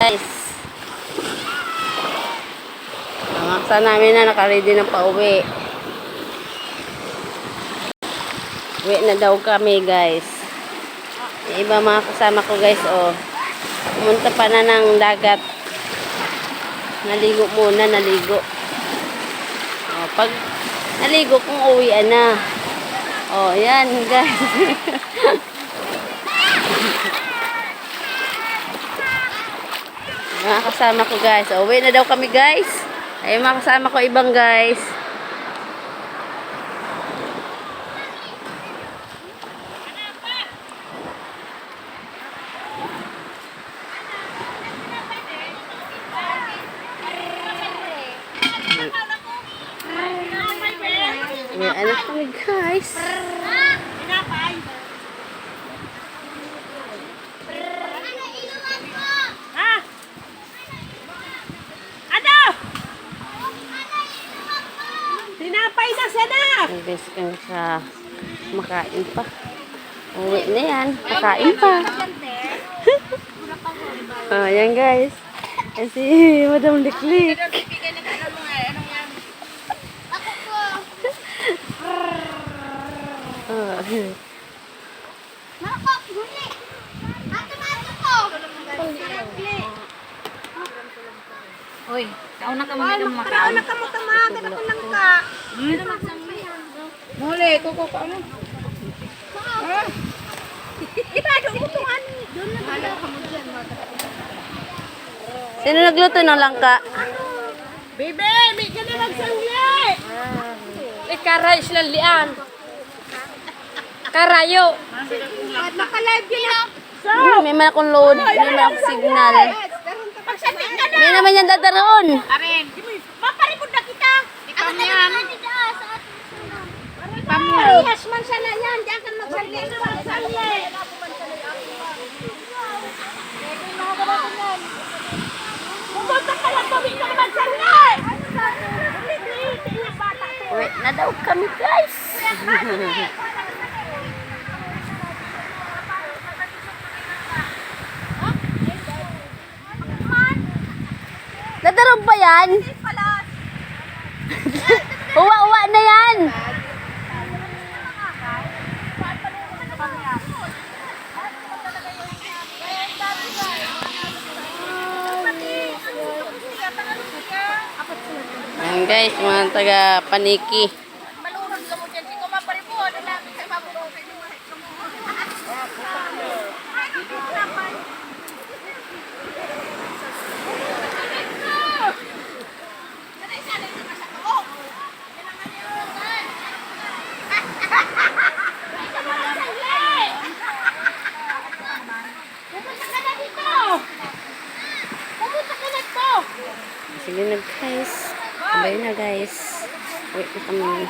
Guys, ang aksa namin na nakaready ng pauwi. Uwi na daw kami guys. Yung iba mga kasama ko guys, oh. Pumunta pa na ng dagat. Naligo muna, naligo. Oh, pag naligo kung uwian na. Oh, yan guys. Mga kasama ko guys. Oh, uwi na daw kami guys. Ay mga kasama ko ibang guys. Uwi anak kami guys. Tinapay na siya na! Guys, kung sa makain pa. Uwi na yan. Kakain pa. Oh, yan guys. Kasi Madam Liklik. Oh. Uy, kauna ka mo na makaon. Kauna ka mo tamagan ako lang ka. Muli, kuko ka ano? Ibado mo itong ano. Doon na bahala ka mo dyan. Sino nagluto ng langka? Bebe, may ka na magsangli! Karay sila lian. Karayo. Naka-live yun. May man akong load. May man akong signal. Pagsandin ka na! Hindi naman yan dadaroon. Aren, maparipod na kita. Ipam yan. Ipam yan. Parehas man sana yan. Diyan ka magsalli. Magsalli. Pumunta ka lang po. Hindi ka na magsalli. Uwi na daw kami guys. Dadaroon ba yan? Uwa-uwa na yan. Ayan guys, mga taga Paniki. Sige na guys. Sabay na guys. Wait na kami.